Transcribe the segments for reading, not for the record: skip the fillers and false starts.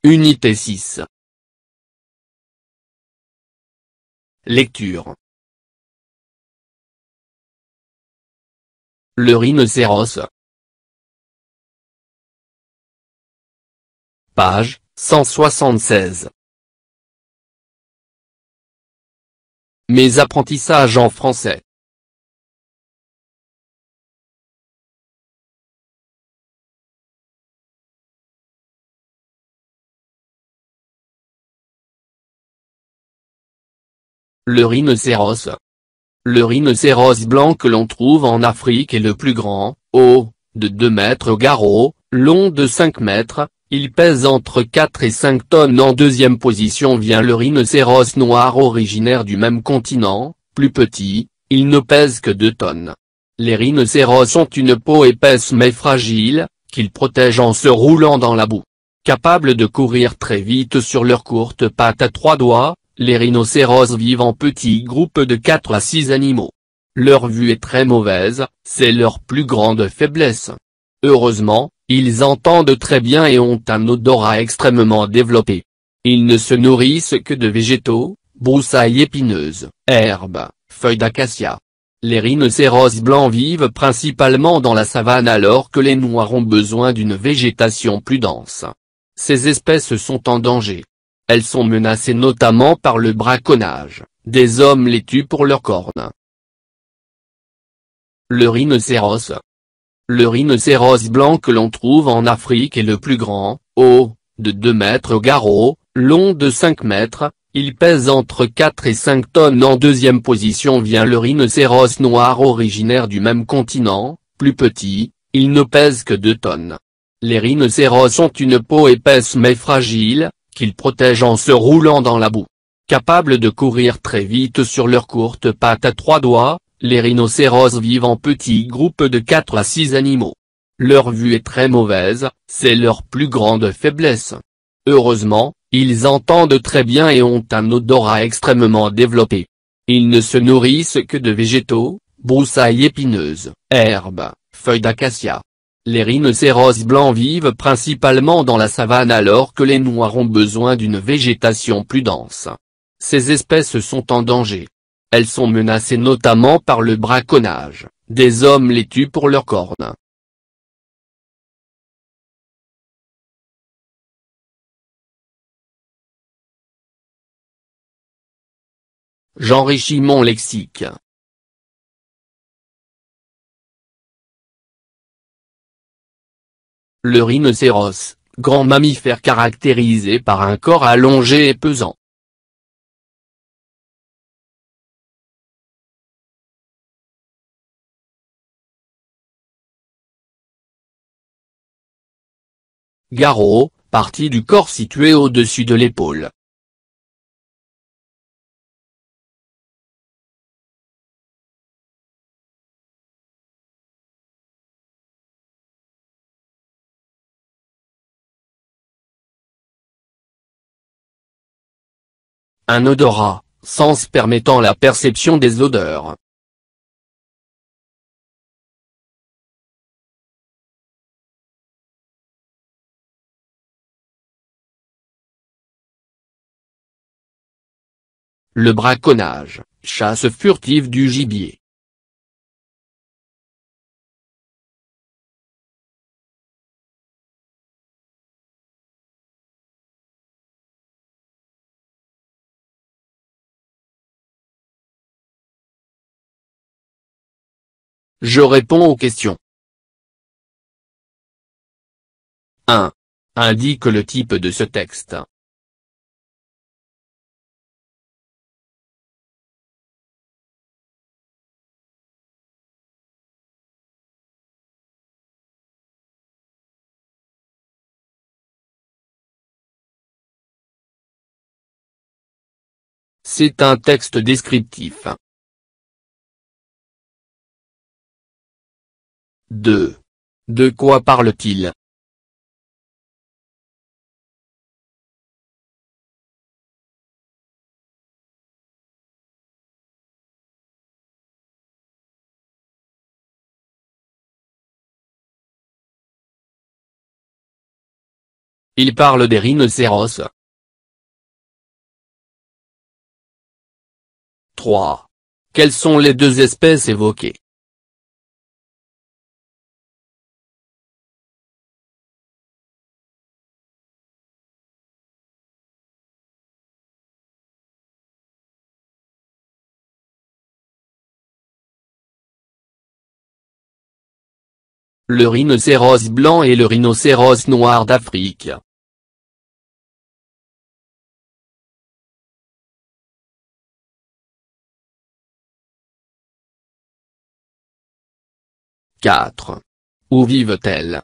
Unité 6. Lecture. Le rhinocéros. Page 176. Mes apprentissages en français. Le rhinocéros. Le rhinocéros blanc que l'on trouve en Afrique est le plus grand, haut, de 2 mètres au garrot, long de 5 mètres, il pèse entre 4 et 5 tonnes. En deuxième position vient le rhinocéros noir originaire du même continent, plus petit, il ne pèse que 2 tonnes. Les rhinocéros ont une peau épaisse mais fragile, qu'ils protègent en se roulant dans la boue. Capables de courir très vite sur leurs courtes pattes à 3 doigts, les rhinocéros vivent en petits groupes de 4 à 6 animaux. Leur vue est très mauvaise, c'est leur plus grande faiblesse. Heureusement, ils entendent très bien et ont un odorat extrêmement développé. Ils ne se nourrissent que de végétaux, broussailles épineuses, herbes, feuilles d'acacia. Les rhinocéros blancs vivent principalement dans la savane alors que les noirs ont besoin d'une végétation plus dense. Ces espèces sont en danger. Elles sont menacées notamment par le braconnage, des hommes les tuent pour leurs cornes. Le rhinocéros. Le rhinocéros blanc que l'on trouve en Afrique est le plus grand, haut, de 2 mètres au garrot, long de 5 mètres, il pèse entre 4 et 5 tonnes. En deuxième position vient le rhinocéros noir originaire du même continent, plus petit, il ne pèse que 2 tonnes. Les rhinocéros ont une peau épaisse mais fragile, qu'ils protègent en se roulant dans la boue. Capables de courir très vite sur leurs courtes pattes à 3 doigts, les rhinocéros vivent en petits groupes de 4 à 6 animaux. Leur vue est très mauvaise, c'est leur plus grande faiblesse. Heureusement, ils entendent très bien et ont un odorat extrêmement développé. Ils ne se nourrissent que de végétaux, broussailles épineuses, herbes, feuilles d'acacia. Les rhinocéros blancs vivent principalement dans la savane alors que les noirs ont besoin d'une végétation plus dense. Ces espèces sont en danger. Elles sont menacées notamment par le braconnage, des hommes les tuent pour leurs cornes. J'enrichis mon lexique. Le rhinocéros, grand mammifère caractérisé par un corps allongé et pesant. Garrot, partie du corps située au-dessus de l'épaule. Un odorat, sens permettant la perception des odeurs. Le braconnage, chasse furtive du gibier. Je réponds aux questions. 1. Indique le type de ce texte. C'est un texte descriptif. 2. De quoi parle-t-il? Il parle des rhinocéros. 3. Quelles sont les deux espèces évoquées? Le rhinocéros blanc et le rhinocéros noir d'Afrique. « 4. Où vivent-elles?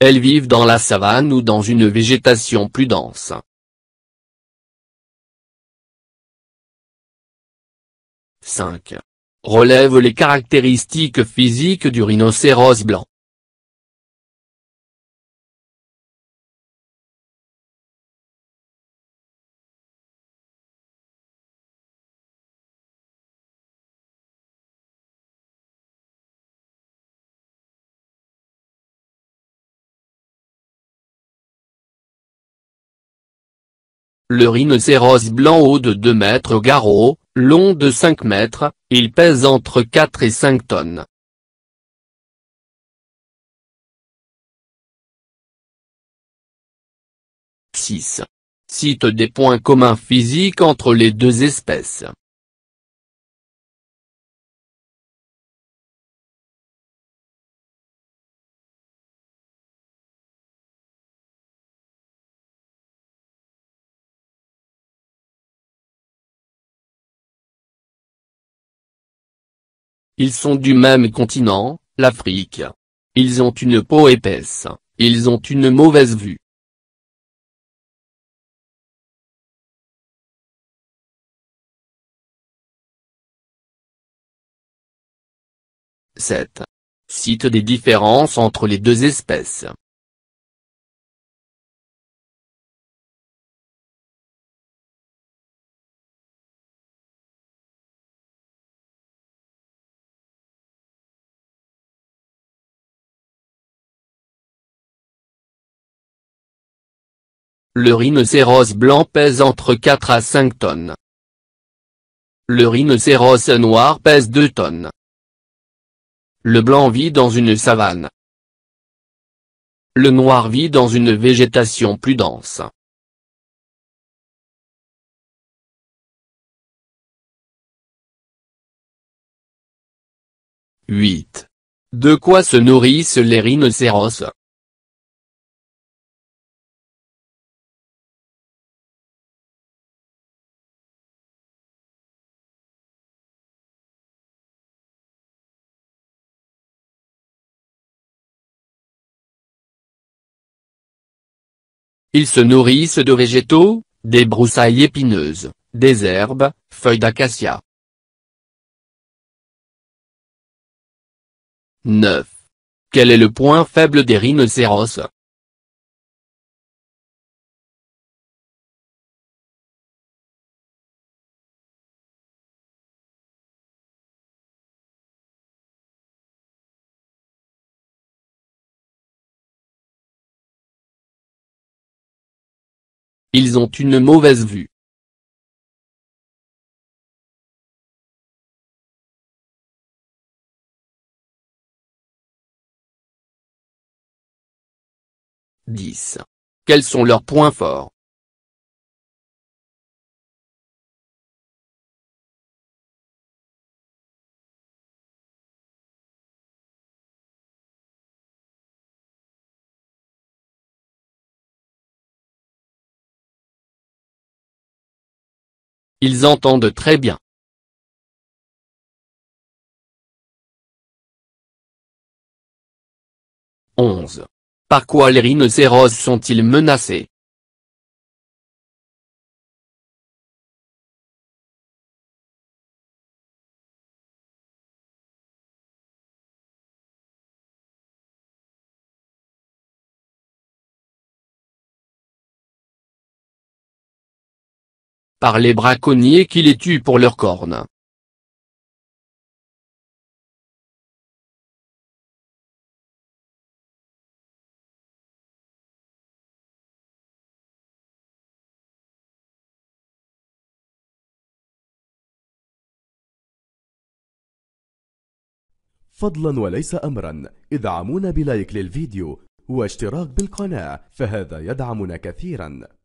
Elles vivent dans la savane ou dans une végétation plus dense. 5. Relève les caractéristiques physiques du rhinocéros blanc. Le rhinocéros blanc haut de 2 mètres au garrot, long de 5 mètres, il pèse entre 4 et 5 tonnes. « 6. Cite des points communs physiques entre les deux espèces. Ils sont du même continent, l'Afrique. Ils ont une peau épaisse, ils ont une mauvaise vue. « 7. Cite des différences entre les deux espèces. Le rhinocéros blanc pèse entre 4 à 5 tonnes. Le rhinocéros noir pèse 2 tonnes. Le blanc vit dans une savane. Le noir vit dans une végétation plus dense. « 8. De quoi se nourrissent les rhinocéros? Ils se nourrissent de végétaux, des broussailles épineuses, des herbes, feuilles d'acacia. 9. Quel est le point faible des rhinocéros? Ils ont une mauvaise vue. « 10. Quels sont leurs points forts? Ils entendent très bien. 11. Par quoi les rhinocéros sont-ils menacés? Par les braconniers qui les tuent pour leurs cornes. فضلا وليس أمرا ادعمونا بلايك للفيديو واشتراك بالقناة، فهذا يدعمنا كثيرا.